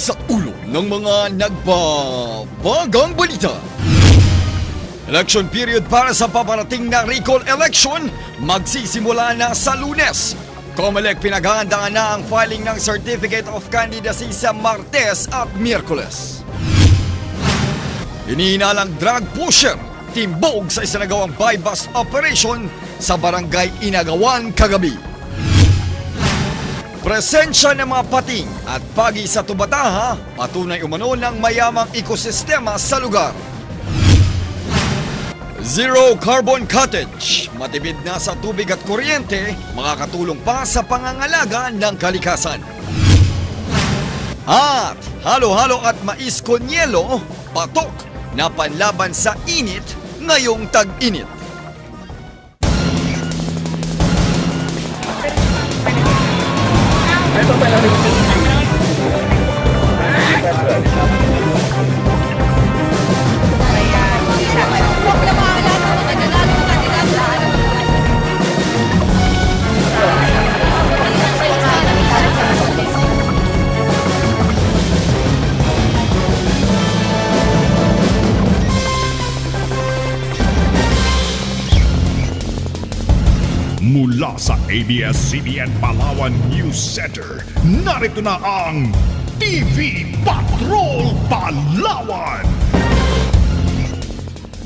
sa ulo ng mga nagbabagang balita. Election period para sa paparating na recall election magsisimula na sa Lunes. COMELEC pinaghahandaan na ang filing ng Certificate of Candidacy sa Martes at Miyerkules. Hinihinalang drug pusher, timbog sa isinagawang buy-bust operation sa barangay Inagawan kagabi. Presensya ng mga pating at pagi sa Tubataha, patunay umano ng mayamang ekosistema sa lugar. Zero carbon cottage, matipid na sa tubig at kuryente, makakatulong pa sa pangangalaga ng kalikasan. At halo-halo at mais con yelo, patok na panlaban sa init ngayong tag-init. Mula sa ABS-CBN Palawan News Center, narito na ang TV Patrol Palawan!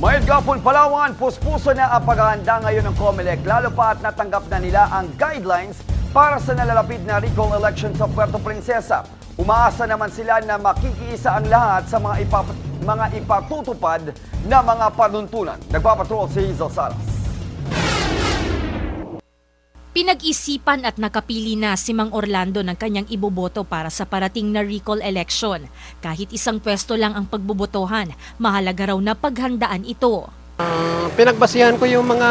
Mayroon gapon Palawan, puspuso na ang paghahanda ngayon ng COMELEC, lalo pa at natanggap na nila ang guidelines para sa nalalapit na recall election sa Puerto Princesa. Umaasa naman sila na makikiisa ang lahat sa mga ipatutupad na mga panuntunan. Nagpapatrol si Hazel Salas. Pinag-isipan at nakapili na si Mang Orlando ng kanyang iboboto para sa parating na recall election. Kahit isang pwesto lang ang pagbobotohan, mahalaga raw na paghandaan ito. Pinagbasihan ko yung mga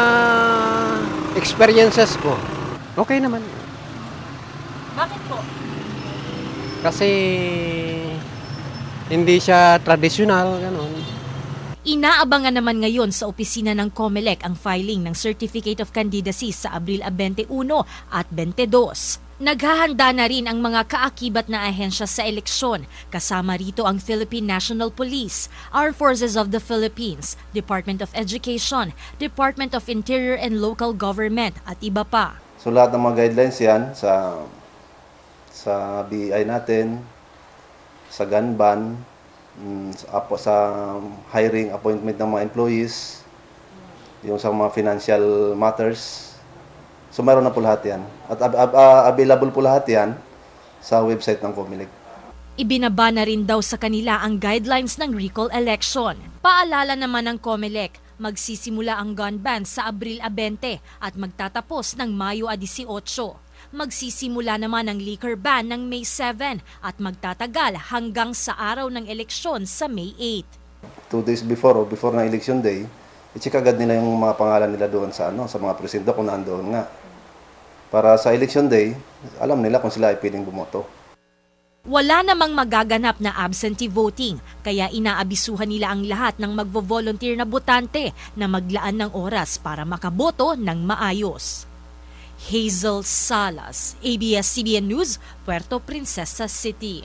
experiences ko. Okay naman. Bakit po? Kasi hindi siya traditional, gano'n. Inaabangan naman ngayon sa opisina ng COMELEC ang filing ng Certificate of Candidacy sa Abril 21 at 22. Naghahanda na rin ang mga kaakibat na ahensya sa eleksyon, kasama rito ang Philippine National Police, Armed Forces of the Philippines, Department of Education, Department of Interior and Local Government at iba pa. So lahat ng mga guidelines yan sa BI natin, sa gun ban, sa hiring appointment ng mga employees, yung sa mga financial matters. So mayroon na po lahat yan. At available po lahat yan sa website ng COMELEC. Ibinaba na rin daw sa kanila ang guidelines ng recall election. Paalala naman ng COMELEC, magsisimula ang gun ban sa Abril 20 at magtatapos ng Mayo 18. Magsisimula naman ang liquor ban ng May 7 at magtatagal hanggang sa araw ng eleksyon sa May 8. 2 days before ng election day, i-check agad nila yung mga pangalan nila doon sa mga presinto kung nandoon nga. Para sa election day, alam nila kung sila ay pwedeng bumoto. Wala namang magaganap na absentee voting, kaya inaabisuhan nila ang lahat ng magvo-volunteer na botante na maglaan ng oras para makaboto ng maayos. Hazel Salas, ABS-CBN News, Puerto Princesa City.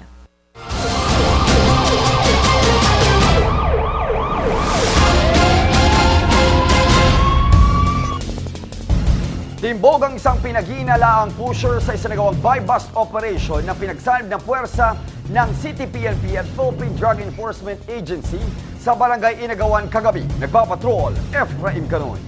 Timbog ang isang pinaghihinalaang pusher sa isinagawang buy-bust operation na pinagsanib ng puwersa ng City PNP at Philippine Drug Enforcement Agency sa barangay Inagawan kagabi. Nagpapatrol, Efraim Canoy.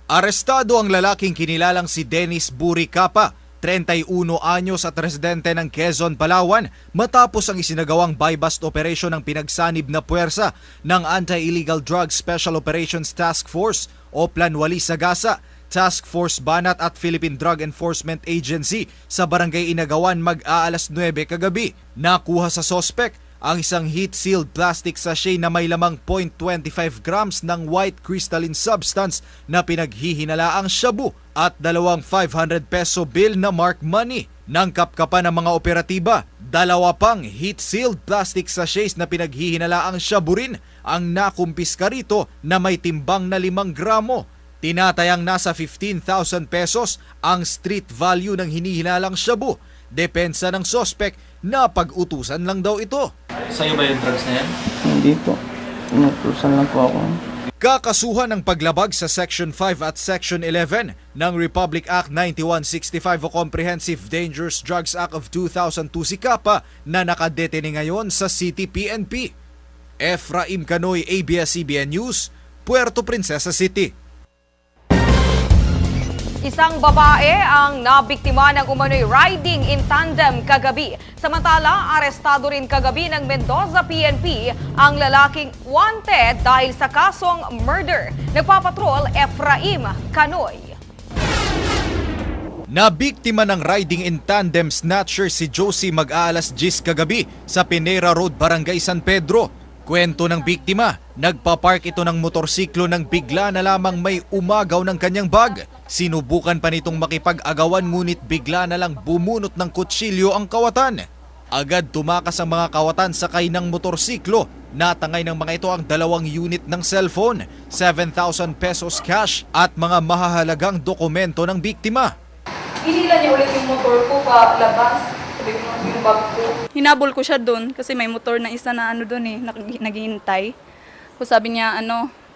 Arestado ang lalaking kinilalang si Dennis Buricapa, 31 anyos at residente ng Quezon, Palawan, matapos ang isinagawang buy-bust operation ng pinagsanib na puwersa ng Anti-Illegal Drugs Special Operations Task Force o Plan Wali Sagasa, Task Force Banat at Philippine Drug Enforcement Agency sa barangay Inagawan mag-aalas 9 kagabi. Nakuha sa sospek ang isang heat-sealed plastic sachet na may lamang 0.25 grams ng white crystalline substance na pinaghihinalaang shabu at dalawang 500 peso bill na marked money. Nang kapkapan ng mga operatiba, dalawa pang heat-sealed plastic sachets na pinaghihinalaang shabu rin ang nakumpiska rito na may timbang na 5 gramo. Tinatayang nasa 15,000 pesos ang street value ng hinihinalang shabu. Depensa ng sospek na pag-utusan lang daw ito. Sa'yo ba yung drugs na yan? Hindi po. Inutusan lang po ako. Kakasuhan ng paglabag sa Section 5 at Section 11 ng Republic Act 9165 o Comprehensive Dangerous Drugs Act of 2002 si Capa na nakadetene ngayon sa City PNP. Efraim Canoy, ABS-CBN News, Puerto Princesa City. Isang babae ang nabiktima ng umano'y riding in tandem kagabi. Samantala, arestado rin kagabi ng Mendoza PNP ang lalaking wanted dahil sa kasong murder. Nagpapatrol Efraim Canoy. Nabiktima ng riding in tandem snatcher si Josie mag-aalas 10 kagabi sa Pinera Road, Barangay San Pedro. Kwento ng biktima, nagpapark ito ng motorsiklo nang bigla na lamang may umagaw ng kanyang bag. Sinubukan pa nitong makipag-agawan ngunit bigla na lang bumunot ng kutsilyo ang kawatan. Agad tumakas ang mga kawatan sakay ng motorsiklo. Natangay ng mga ito ang 2 unit ng cellphone, 7,000 pesos cash at mga mahahalagang dokumento ng biktima. Hinila niya ulit yung motor ko pa labas. Sabi ko yung bag ko. Hinabol ko siya doon kasi may motor na isa na naghihintay. So sabi niya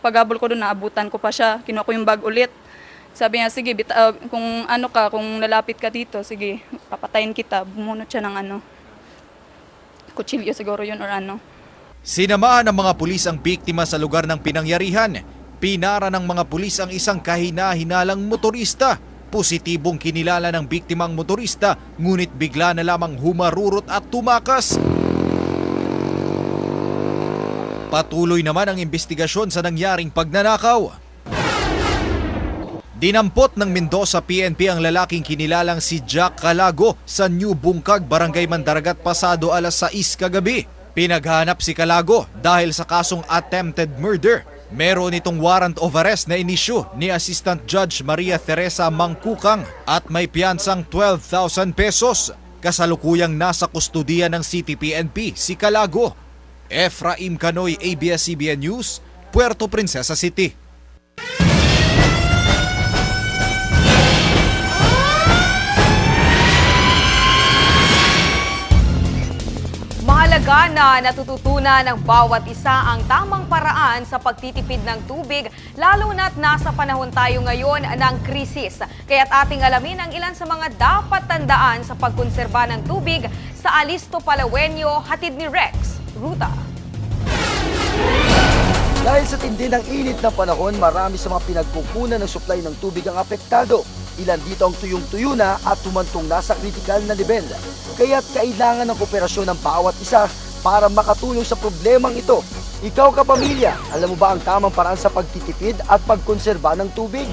paghabol ko doon naabutan ko pa siya. Kinuha ko yung bag ulit. Sabi niya sige kung kung lalapit ka dito, sige papatayin kita. Bumunot siya ng kutsilyo siguro yun or Sinamahan ng mga pulis ang biktima sa lugar ng pinangyarihan. Pinara ng mga pulis ang isang kahina-hinalang motorista. Positibong kinilala ng biktima ang motorista, ngunit bigla na lamang humarurot at tumakas. Patuloy naman ang investigasyon sa nangyaring pagnanakaw. Dinampot ng Mendoza PNP ang lalaking kinilalang si Jack Calago sa New Bungkag, Barangay Mandaragat pasado alas 6 kagabi. Pinaghanap si Calago dahil sa kasong attempted murder. Meron itong warrant of arrest na inisyu ni Assistant Judge Maria Teresa Mangkukang at may piyansang 12,000 pesos. Kasalukuyang nasa kustudiya ng City PNP si Calago. Efraim Canoy, ABS-CBN News, Puerto Princesa City. Mahalaga na natututunan ng bawat isa ang tamang paraan sa pagtitipid ng tubig, lalo na't nasa panahon tayo ngayon ng krisis. Kaya't ating alamin ang ilan sa mga dapat tandaan sa pagkonserba ng tubig sa Alisto Palawenyo, hatid ni Rex Ruta. Dahil sa tindi ng init na panahon, marami sa mga pinagkukunan ng supply ng tubig ang apektado. Ilan dito ang tuyong-tuyo na at tumantong na sa kritikal na level. Kaya't kailangan ng kooperasyon ng bawat isa para makatulong sa problemang ito. Ikaw kapamilya, alam mo ba ang tamang paraan sa pagtitipid at pagkonserba ng tubig?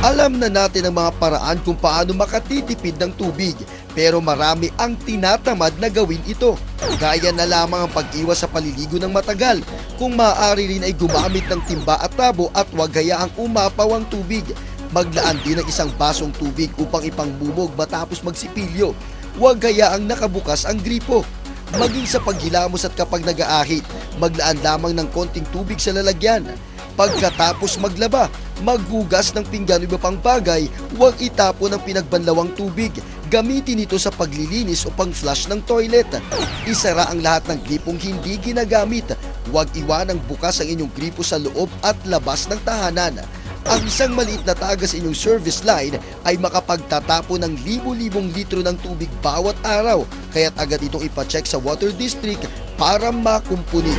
Alam na natin ang mga paraan kung paano makatitipid ng tubig, pero marami ang tinatamad na gawin ito. Gaya na lamang ang pag-iwas sa paliligo ng matagal. Kung maaari rin ay gumamit ng timba at tabo at huwag hayaang umapaw ang tubig. Maglaan din ng isang basong tubig upang ipangbubog matapos magsipilyo. Huwag hayaang nakabukas ang gripo. Maging sa paghilamos at kapag nag-aahit, maglaan lamang ng konting tubig sa lalagyan. Pagkatapos maglaba, maghugas ng pinggan o iba pang bagay, huwag itapon ang pinagbanlawang tubig. Gamitin ito sa paglilinis o pang-flush ng toilet. Isara ang lahat ng gripong hindi ginagamit. Huwag iwanang bukas ang inyong gripo sa loob at labas ng tahanan. Ang isang maliit na taga sa inyong service line ay makapagtatapon ng libo-libong litro ng tubig bawat araw, kaya't agad itong ipacheck sa Water District para makumpuni.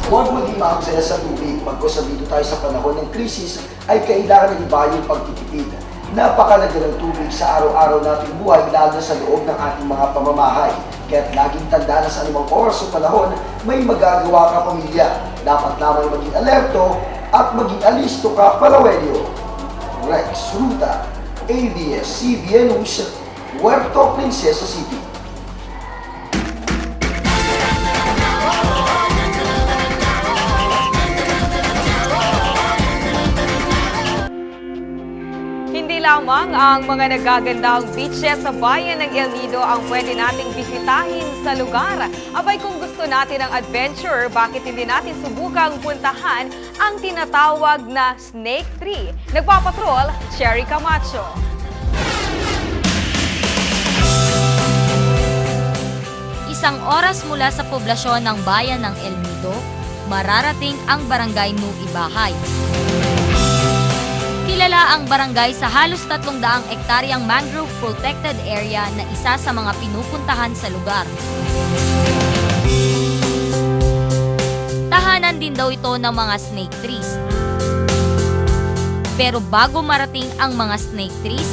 Huwag maging maaksaya sa tubig. Pagkos dito tayo sa panahon ng krisis, ay kailangan ng iba yung pagtitipid. Napakalaga ng tubig sa araw-araw nating buhay, lalo na sa loob ng ating mga pamamahay. Kaya't laging tanda na sa anumang oras o panahon, may magagawa ka pamilya. Dapat lamang maging alerto at maging alisto ka, Palawenyo. Rex Ruta, ABS-CBN News, Puerto Princesa City. Hindi lamang ang mga nagagandang beaches sa bayan ng El Nido ang pwede nating bisitahin sa lugar. Abay kung gusto natin ng adventure, bakit hindi natin subukang puntahan ang tinatawag na Snake Tree? Nagpapatrol, Cherry Camacho. isang oras mula sa poblasyon ng bayan ng El Nido, mararating ang barangay Nuibahay. Kilala ang barangay sa halos 300 ektaryang mangrove protected area na isa sa mga pinupuntahan sa lugar. Tahanan din daw ito ng mga snake trees. Pero bago marating ang mga snake trees,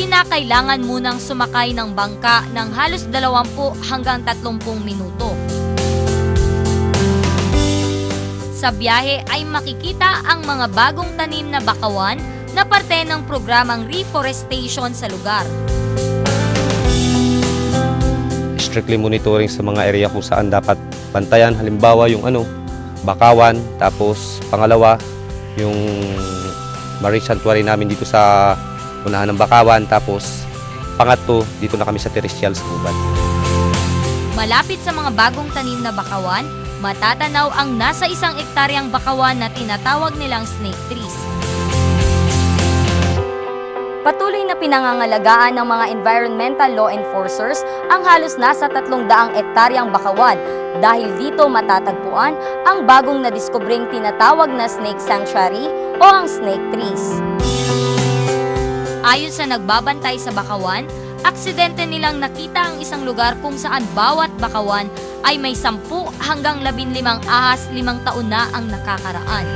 kinakailangan munang sumakay ng bangka ng halos 20 hanggang 30 minuto. Sa biyahe ay makikita ang mga bagong tanim na bakawan na parte ng programang reforestation sa lugar. Strictly monitoring sa mga area kung saan dapat bantayan. Halimbawa yung bakawan, tapos pangalawa yung marine sanctuary namin dito sa unahan ng bakawan, tapos pangatlo dito na kami sa terrestrial sa gubat. Malapit sa mga bagong tanim na bakawan, matatanaw ang nasa 1 ektaryang bakawan na tinatawag nilang snake trees. Patuloy na pinangangalagaan ng mga environmental law enforcers ang halos nasa 300 ektaryang bakawan dahil dito matatagpuan ang bagong nadiskubring tinatawag na snake sanctuary o ang snake trees. Ayon sa nagbabantay sa bakawan, aksidente nilang nakita ang isang lugar kung saan bawat bakawan ay may 10 hanggang 15 ahas 5 taon na ang nakakaraan.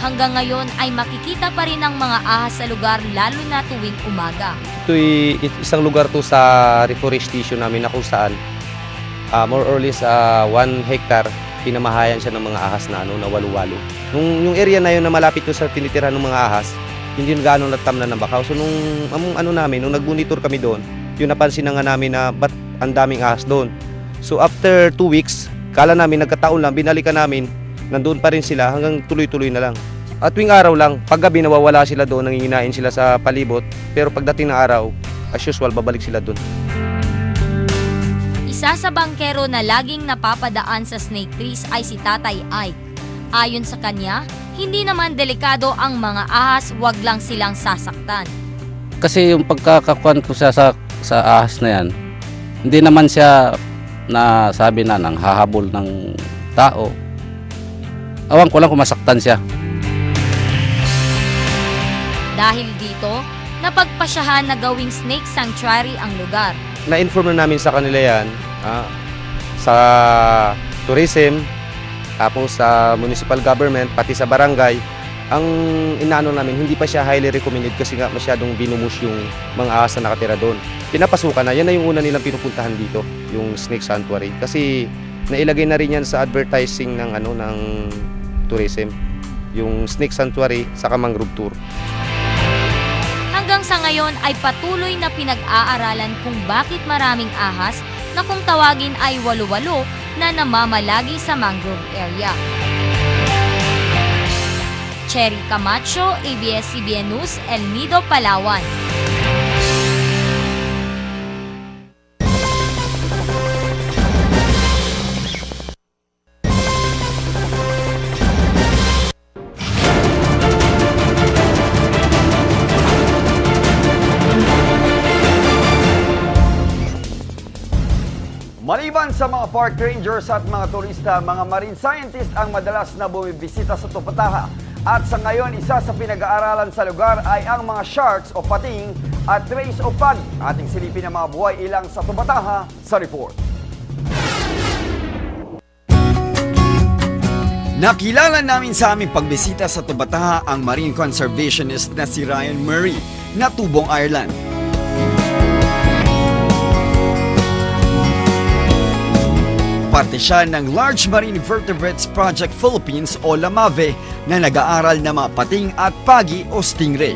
Hanggang ngayon ay makikita pa rin ang mga ahas sa lugar lalo na tuwing umaga. Ito'y isang lugar to sa reforestation namin na kung saan more or less 1 hectare pinamahayan siya ng mga ahas na walu-walo. Yung area na yun na malapit to sa tinitirahan ng mga ahas, hindi na gaano natamnan ng bakaw. So nung nag-monitor kami doon, yung napansin na nga namin na ba't ang daming ahas doon. So after 2 weeks, kala namin nagkataon lang, binalikan namin, nandoon pa rin sila hanggang tuloy-tuloy na lang. At tuwing araw lang, paggabi nawawala sila doon, nanginginain sila sa palibot, pero pagdating ng araw, as usual, babalik sila doon. Isa sa bangkero na laging napapadaan sa snake trees ay si Tatay Ike. Ayon sa kanya, hindi naman delikado ang mga ahas, wag lang silang sasaktan. Kasi yung pagkakakuan ko siya sa ahas na yan, hindi naman siya na sabi na nang hahabol ng tao. Awan ko lang kung masaktan siya. Dahil dito, napagpasyahan na gawing snake sanctuary ang lugar. Na-inform na namin sa kanila yan, sa tourism, tapos sa municipal government, pati sa barangay. Ang inaano namin, hindi pa siya highly recommended kasi nga masyadong binumush yung mga ahas na nakatira doon. Pinapasukan na, yan na yung una nilang pinupuntahan dito, yung snake sanctuary. Kasi nailagay na rin yan sa advertising ng tourism, yung snake sanctuary sa mangrove tour. Hanggang sa ngayon ay patuloy na pinag-aaralan kung bakit maraming ahas na kung tawagin ay walu-walo na namamalagi sa mangrove area. Cherry Camacho, ABS-CBN News, El Nido, Palawan. Maliban sa mga park rangers at mga turista, mga marine scientist ang madalas na bumibisita sa Tupataha. At sa ngayon, isa sa pinag-aaralan sa lugar ay ang mga sharks o pating at rays o pagi. Ating silipin ang mga buhay ilang sa Tupataha sa report. Nakilala namin sa aming pagbisita sa Tupataha ang marine conservationist na si Ryan Murray na tubong Ireland. Parte siya ng Large Marine Vertebrates Project Philippines o LAMAVE na nag-aaral ng mga pating at pagi o stingray.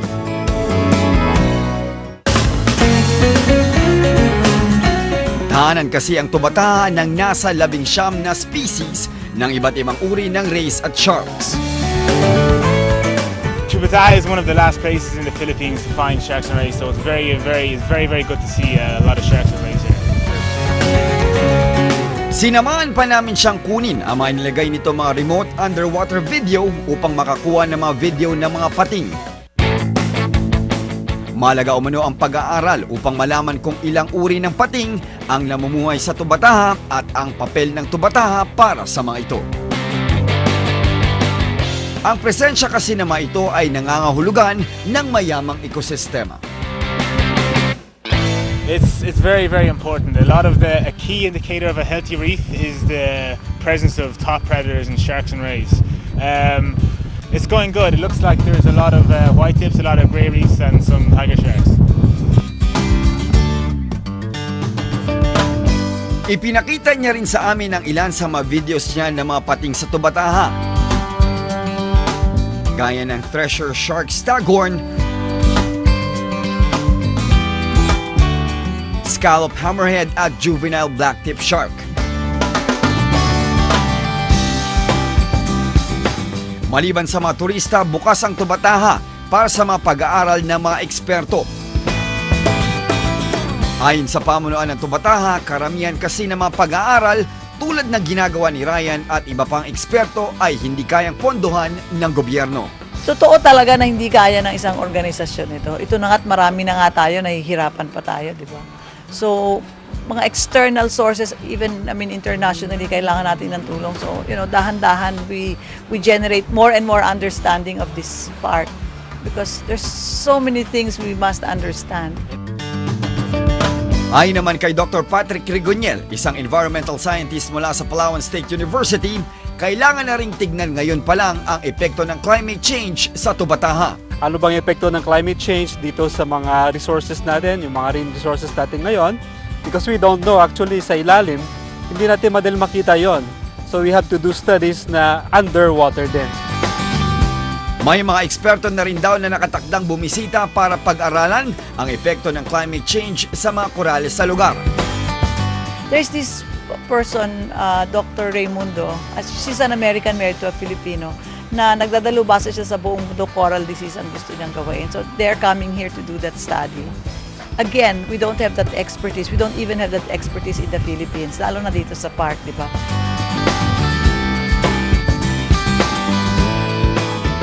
Tahanan kasi ang Tupataha ng nasa 19 na species ng iba't ibang uri ng rays at sharks. Tupataha is one of the last places in the Philippines to find sharks and rays, so it's very good to see a lot of sharks and rays here. Sinamahan pa namin siyang kunin ang mga nilagay nito mga remote underwater video upang makakuha ng mga video ng mga pating. Malaga umano ang pag-aaral upang malaman kung ilang uri ng pating ang namumuhay sa tubataha at ang papel ng tubataha para sa mga ito. Ang presensya kasi ng mga ito ay nangangahulugan ng mayamang ekosistema. It's very, very important. A key indicator of a healthy reef is the presence of top predators and sharks and rays. It's going good. It looks like there's a lot of white tips, a lot of grey reefs and some tiger sharks. Ipinakita niya rin sa amin ang ilan sa mga videos niya ng mga pating sa tubataha. Gaya ng thresher shark staghorn, scallop hammerhead at juvenile blacktip shark. Maliban sa mga turista, bukas ang tubataha para sa mga pag-aaral ng mga eksperto. Ayon sa pamunuan ng tubataha, karamihan kasi ng mga pag-aaral tulad ng ginagawa ni Ryan at iba pang eksperto ay hindi kayang pondohan ng gobyerno. Totoo talaga na hindi kaya ng isang organisasyon ito. Ito na nga't marami na nga tayo, nahihirapan pa tayo, di ba? So, mga external sources, even internationally, kailangan natin ng tulong. So, dahan-dahan we generate more and more understanding of this part because there's so many things we must understand. Ayon naman kay Dr. Patrick Rigoniel, isang environmental scientist mula sa Palawan State University, kailangan na ring tignan ngayon pa lang ang epekto ng climate change sa tubataha. Ano bang epekto ng climate change dito sa mga resources natin, yung mga marine resources natin ngayon? Because we don't know actually sa ilalim, hindi natin madaling makita yon. So we have to do studies na underwater din. May mga eksperto na rin daw na nakatakdang bumisita para pag-aralan ang epekto ng climate change sa mga korales sa lugar. There's this person, Dr. Raimundo, she's an American married to a Filipino, na nagdadalubasa siya sa buong mundo coral disease ang gusto niyang gawin. So they're coming here to do that study. Again, we don't have that expertise. We don't even have that expertise in the Philippines, lalo na dito sa park, di ba?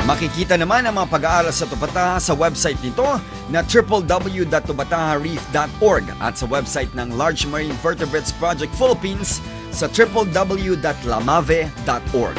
Makikita naman ang mga pag-aaral sa tubataha sa website nito na www.tubatahareef.org at sa website ng Large Marine Vertebrates Project Philippines sa www.lamave.org.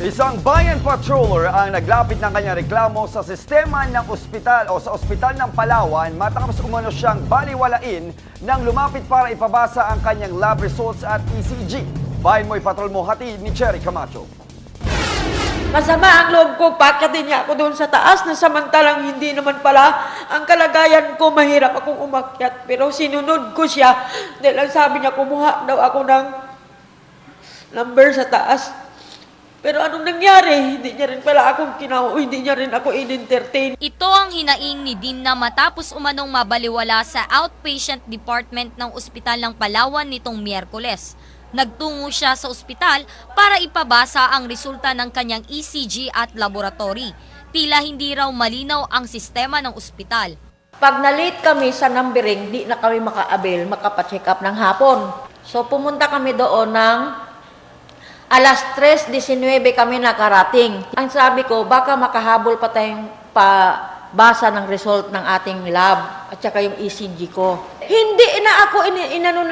Isang bayan patroller ang naglapit ng kanyang reklamo sa sistema ng ospital o sa ospital ng Palawan matapos umano siyang baliwalain nang lumapit para ipabasa ang kanyang lab results at ECG. Bayan mo'y patrol mo, hatid ni Cherry Camacho. Masama ang loob ko, pakyatin niya ako doon sa taas na samantalang hindi naman pala ang kalagayan ko, mahirap akong umakyat. Pero sinunod ko siya dahil ang sabi niya kumuha daw ako ng number sa taas. Pero anong nangyari? Hindi niya rin pala akong hindi niya rin ako in-entertain. Ito ang hinaing ni Dinna matapos umanong mabaliwala sa outpatient department ng ospital ng Palawan nitong Miyerkules. Nagtungo siya sa ospital para ipabasa ang resulta ng kanyang ECG at laboratory. Tila hindi raw malinaw ang sistema ng ospital. Pag na-late kami sa numbering, di na kami makapacheck up ng hapon. So pumunta kami doon ng alas 3:19 kami nakarating. Ang sabi ko, baka makahabol pa tayong basa ng result ng ating lab at saka yung ECG ko. Hindi na ako inano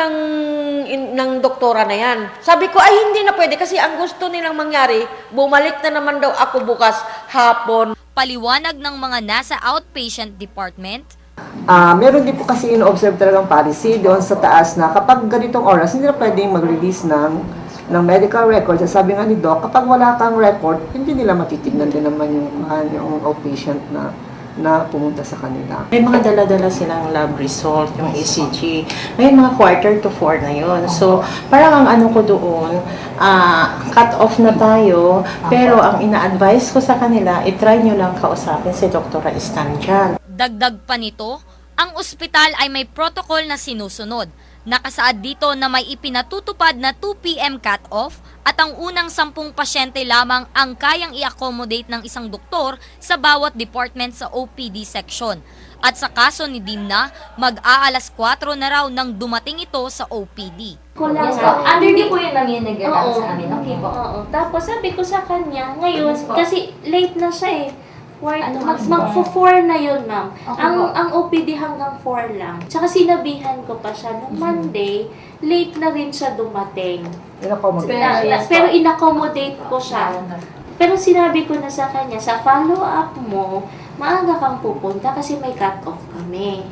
ng doktora na yan. Sabi ko, ay hindi na pwede kasi ang gusto nilang mangyari, bumalik na naman daw ako bukas hapon. Paliwanag ng mga nasa outpatient department. Meron din po kasi in-observe talagang policy doon sa taas na kapag ganitong oras, hindi na pwedeng mag-release ng medical records. Sabi nga ni Doc, kapag wala kang record, hindi nila matitignan din naman yung outpatient na pumunta sa kanila. May mga dala-dala silang lab result, yung ECG. May mga 3:45 na yun. So, parang ang ano ko doon, cut off na tayo, pero ang ina-advise ko sa kanila, itry nyo lang kausapin si Dr. Stan dyan. Dagdag pa nito, ang ospital ay may protocol na sinusunod. Nakasaad dito na may ipinatutupad na 2 p.m. cut-off at ang unang 10 pasyente lamang ang kayang i-accommodate ng isang doktor sa bawat department sa OPD section. At sa kaso ni Dimna, mag-aalas 4 na raw nang dumating ito sa OPD. Yes po. Hindi po yun lang yung nag-react sa amin. Okay po. Tapos sabi ko sa kanya, ngayon, kasi late na siya eh. Mag-4 na yun, ma'am. Ang OPD hanggang 4 lang. Tsaka sinabihan ko pa siya, nung Monday, late na rin siya dumating. Pero in-accommodate ko siya. Pero sinabi ko na sa kanya, sa follow-up mo, maaga kang pupunta kasi may cut-off kami.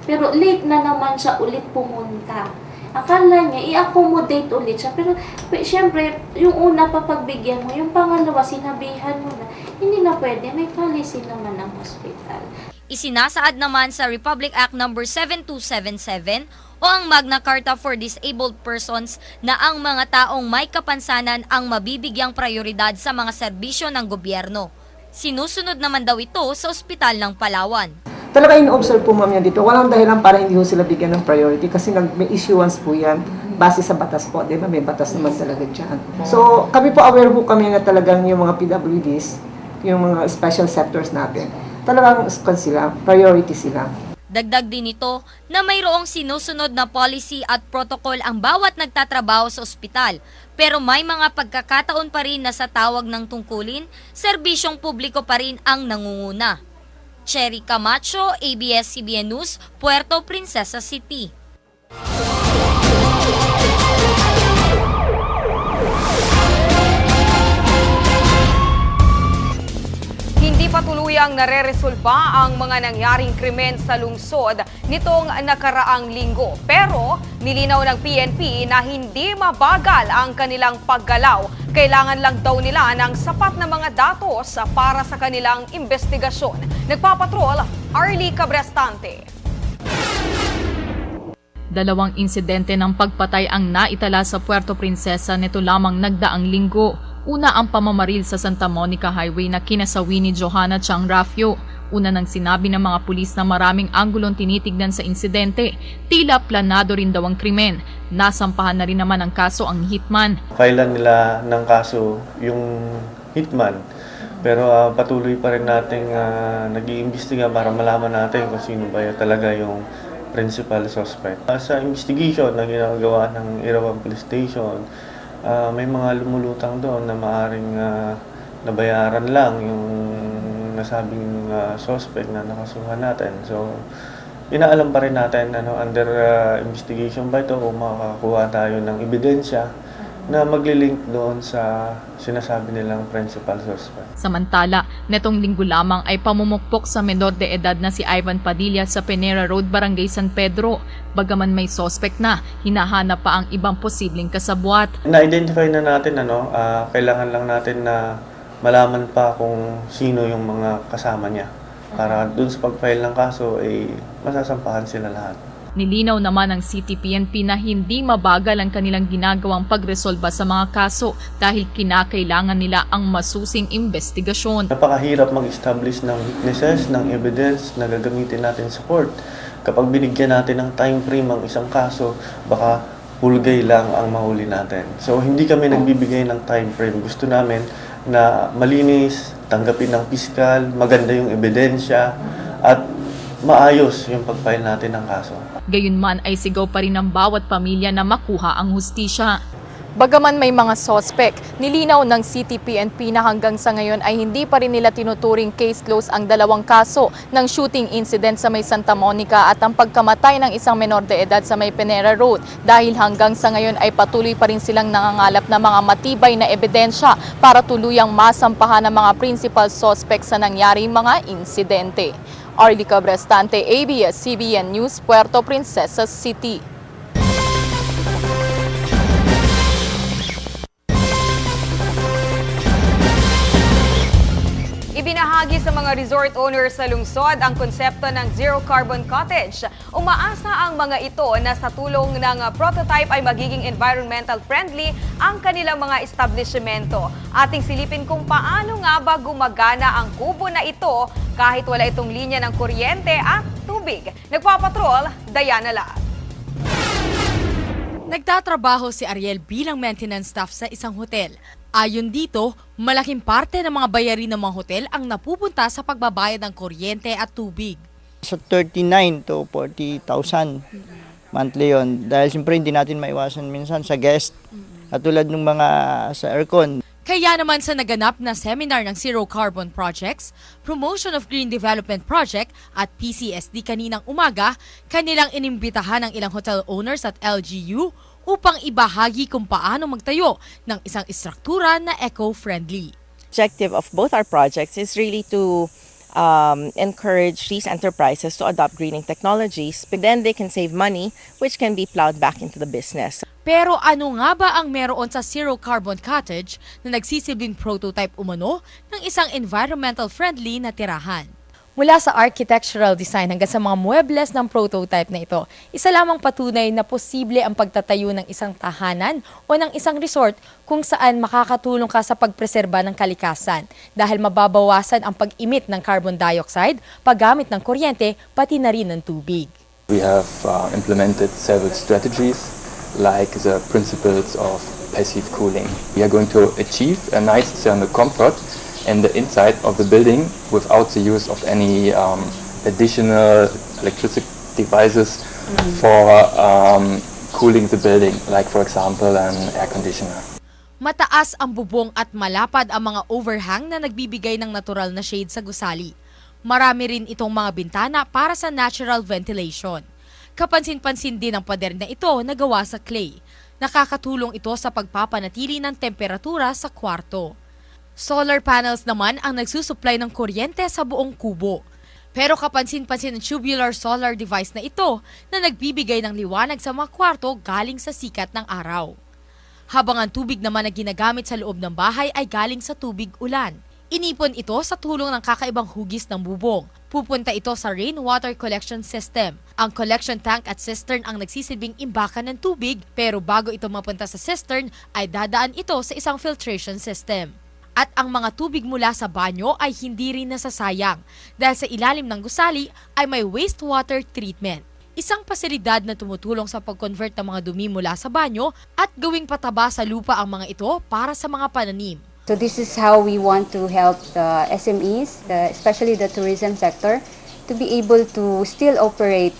Pero late na naman siya ulit pumunta. Akala niya, i-accommodate ulit siya. Pero syempre, yung una papagbigyan mo, yung pangalawa, sinabihan mo na, hindi na pwede, may policy naman ng hospital. Isinasaad naman sa Republic Act No. 7277 o ang Magna Carta for Disabled Persons na ang mga taong may kapansanan ang mabibigyang prioridad sa mga serbisyo ng gobyerno. Sinusunod naman daw ito sa ospital ng Palawan. Talaga in-observe po ma'am yan dito. Walang dahilan para hindi ho sila bigyan ng priority kasi may issuance po yan base sa batas po. Di ba? May batas naman talaga dyan. So kami po aware po kami na talagang yung mga PWDs, yung mga special sectors natin, talagang sila, priority sila. Dagdag din ito na mayroong sinusunod na policy at protocol ang bawat nagtatrabaho sa ospital. Pero may mga pagkakataon pa rin na sa tawag ng tungkulin, serbisyong publiko pa rin ang nangunguna. Cherry Camacho, ABS-CBN News, Puerto Princesa City. Hindi pa tuluyang nare-resolba ang mga nangyaring krimen sa lungsod nitong nakaraang linggo. Pero nilinaw ng PNP na hindi mabagal ang kanilang paggalaw. Kailangan lang daw nila ng sapat na mga datos para sa kanilang investigasyon. Nagpapatrol, Arlie Cabrestante. 2 insidente ng pagpatay ang naitala sa Puerto Princesa nito lamang nagdaang linggo. Una ang pamamaril sa Santa Monica Highway na kinasawi ni Johanna Chang Rafio. Una nang sinabi ng mga pulis na maraming anggulong tinitignan sa insidente, tila planado rin daw ang krimen. Nasampahan na rin naman ang kaso ang hitman. Kailan nila ng kaso yung hitman, pero patuloy pa rin nating nag-iimbestiga para malaman natin kung sino ba talaga yung principal suspect. Sa investigation na ginagawa ng Irawan Police Station, may mga lumulutang doon na maaring nabayaran lang yung nasabing suspect na nakasuhan natin. So, inaalam pa rin natin under investigation ba ito kung makakakuha tayo ng ebidensya na maglilink doon sa sinasabi nilang principal suspect. Samantala, netong linggo lamang ay pamumukpok sa menor de edad na si Ivan Padilla sa Penera Road, Barangay San Pedro. Bagaman may suspect na, hinahanap pa ang ibang posibleng kasabwat. Na-identify na natin, kailangan lang natin na malaman pa kung sino yung mga kasama niya. Para doon sa pag-file ng kaso, masasampahan sila lahat. Nilinaw naman ng City PNP na hindi mabagal ang kanilang ginagawang pagresolba sa mga kaso dahil kinakailangan nila ang masusing investigasyon. Napakahirap mag-establish ng witnesses, ng evidence na gagamitin natin sa court. Kapag binigyan natin ng time frame ang isang kaso, baka pulgay lang ang mahuli natin. So hindi kami nagbibigay ng time frame. Gusto namin na malinis, tanggapin ng piskal, maganda yung ebidensya, at maayos yung pag-file natin ng kaso. Gayunman ay sigaw pa rin ng bawat pamilya na makuha ang hustisya. Bagaman may mga sospek, nilinaw ng City PNP na hanggang sa ngayon ay hindi pa rin nila tinuturing case close ang 2 kaso ng shooting incident sa may Santa Monica at ang pagkamatay ng isang menor de edad sa may Penera Road dahil hanggang sa ngayon ay patuloy pa rin silang nangangalap ng mga matibay na ebidensya para tuluyang masampahan ng mga principal suspects sa nangyaring mga insidente. Arlie Cabrestante, ABS-CBN News, Puerto Princesa City. Ibinahagi sa mga resort owners sa lungsod ang konsepto ng Zero Carbon Cottage. Umaasa ang mga ito na sa tulong ng prototype ay magiging environmental friendly ang kanilang mga establishmento. Ating silipin kung paano nga ba gumagana ang kubo na ito kahit wala itong linya ng kuryente at tubig. Nagpapatrol, Diana Las. Nagtatrabaho si Ariel bilang maintenance staff sa isang hotel. Ayon dito, malaking parte ng mga bayarin ng mga hotel ang napupunta sa pagbabayad ng kuryente at tubig. Sa 39 to 40,000 monthly yon. Dahil siyempre hindi natin maiwasan minsan sa guest at tulad ng mga sa aircon. Kaya naman sa naganap na seminar ng Zero Carbon Projects, Promotion of Green Development Project at PCSD kaninang umaga, kanilang inimbitahan ng ilang hotel owners at LGU upang ibahagi kung paano magtayo ng isang istruktura na eco-friendly. Objective of both our projects is really to encourage these enterprises to adopt greening technologies, but then they can save money which can be plowed back into the business. Pero ano nga ba ang meron sa Zero Carbon Cottage na nagsisilbing prototype umano ng isang environmental friendly na tirahan? Mula sa architectural design hanggang sa mga muebles ng prototype na ito, isa lamang patunay na posible ang pagtatayo ng isang tahanan o ng isang resort kung saan makakatulong ka sa pagpreserba ng kalikasan dahil mababawasan ang pag-emit ng carbon dioxide, paggamit ng kuryente, pati na rin ng tubig. We have implemented several strategies like the principles of passive cooling. We are going to achieve a nice thermal comfort in the inside of the building without the use of any additional electric devices for cooling the building, like for example an air conditioner. Mataas ang bubong at malapad ang mga overhang na nagbibigay ng natural na shade sa gusali. Marami rin itong mga bintana para sa natural ventilation. Kapansin-pansin din ang pader na ito na gawa sa clay. Nakakatulong ito sa pagpapanatili ng temperatura sa kwarto. Solar panels naman ang nagsusupply ng kuryente sa buong kubo. Pero kapansin-pansin ang tubular solar device na ito na nagbibigay ng liwanag sa mga kwarto galing sa sikat ng araw. Habang ang tubig naman na ginagamit sa loob ng bahay ay galing sa tubig ulan. Inipon ito sa tulong ng kakaibang hugis ng bubong. Pupunta ito sa rainwater collection system. Ang collection tank at cistern ang nagsisilbing imbakan ng tubig, pero bago ito mapunta sa cistern ay dadaan ito sa isang filtration system. At ang mga tubig mula sa banyo ay hindi rin nasasayang dahil sa ilalim ng gusali ay may wastewater treatment. Isang pasilidad na tumutulong sa pag-convert ng mga dumi mula sa banyo at gawing pataba sa lupa ang mga ito para sa mga pananim. So this is how we want to help the SMEs, especially the tourism sector, to be able to still operate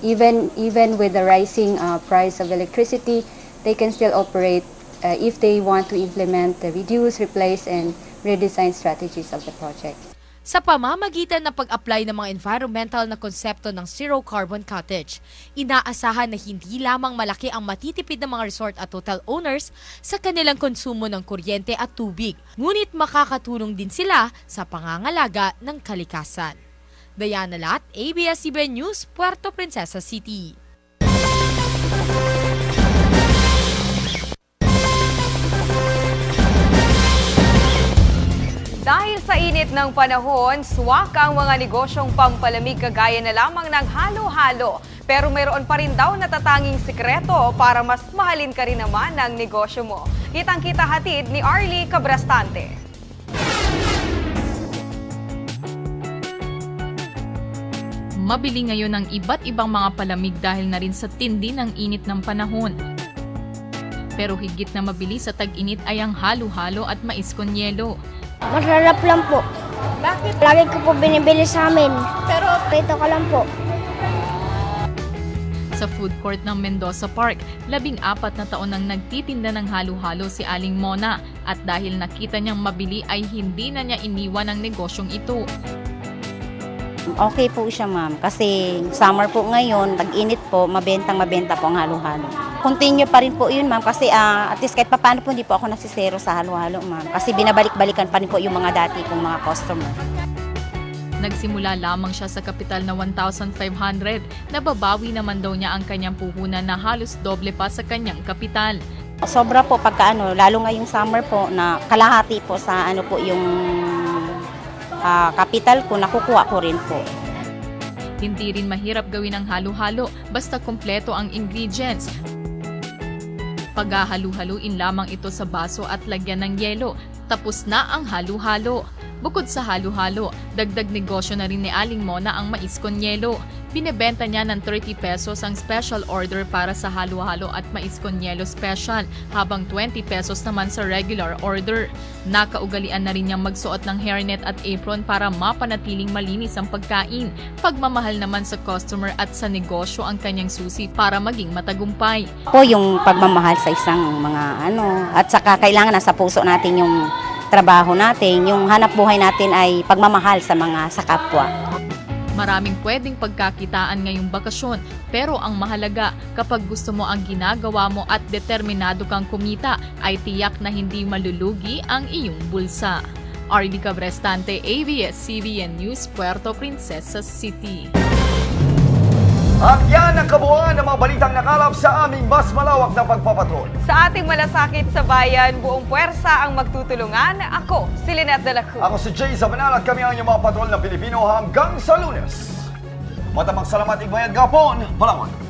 even with the rising price of electricity. They can still operate if they want to implement the reduce, replace, and redesign strategies of the project. Sa pamamagitan ng pag-apply ng mga environmental na konsepto ng Zero Carbon Cottage, inaasahan na hindi lamang malaki ang matitipid ng mga resort at hotel owners sa kanilang konsumo ng kuryente at tubig, ngunit makakatulong din sila sa pangangalaga ng kalikasan. Diana Lat, ABS-CBN News, Puerto Princesa City. Dahil sa init ng panahon, swak ang mga negosyong pampalamig kagaya na lamang ng halo-halo. Pero mayroon pa rin daw natatanging sikreto para mas mahalin ka rin naman ng negosyo mo. Kitang-kita hatid ni Arlie Cabrastante. Mabili ngayon ang iba't ibang mga palamig dahil na rin sa tindi ng init ng panahon. Pero higit na mabili sa tag-init ay ang halo-halo at mais con yelo. Masarap lang po. Bakit? Lagi ko po binibili sa amin. Pero prito ko lang po. Sa food court ng Mendoza Park, 14 na taon nang nagtitinda ng halo-halo si Aling Mona at dahil nakita niyang mabili ay hindi na niya iniwan ang negosyong ito. Okay po siya ma'am kasi summer po ngayon, tag-init po, mabenta po ang halo-halo. Continue pa rin po yun ma'am kasi at least kahit paano po hindi po ako nasisero sa halo-halo ma'am kasi binabalik-balikan pa rin po yung mga dati kong mga customer. Nagsimula lamang siya sa kapital na 1,500, nababawi naman daw niya ang kanyang puhunan na halos doble pa sa kanyang kapital. Sobra po pagka lalo ngayong summer po na kalahati po sa po yung kapital ko, nakukuha ko rin po. Hindi rin mahirap gawin ang halo-halo basta kompleto ang ingredients. Paghahalu-haluin lamang ito sa baso at lagyan ng yelo, tapos na ang halo-halo. Bukod sa halo-halo, dagdag negosyo na rin ni Aling Mona ang mais con yelo. Binebenta niya ng 30 pesos ang special order para sa halo-halo at mais con yelo special, habang 20 pesos naman sa regular order. Nakaugalian na rin niyang magsuot ng hairnet at apron para mapanatiling malinis ang pagkain. Pagmamahal naman sa customer at sa negosyo ang kanyang susi para maging matagumpay. Po yung pagmamahal sa isang mga at saka kailangan nasa puso natin yung trabaho natin, yung hanap buhay natin ay pagmamahal sa kapwa. Maraming pwedeng pagkakitaan ngayong bakasyon, pero ang mahalaga kapag gusto mo ang ginagawa mo at determinado kang kumita, ay tiyak na hindi malulugi ang iyong bulsa. Arlie Cabrestante, ABS-CBN News, Puerto Princesa City. At yan ang kabuuan ng mga balitang nakalap sa aming mas malawak na pagpapatrol. Sa ating malasakit sa bayan, buong puwersa ang magtutulungan. Ako, si Lynette de la Cruz. Ako si Jay Zabanal at kami ang inyong mga patrol na Pilipino hanggang sa Lunes. Matamang salamat igbayad gapon, Palawan.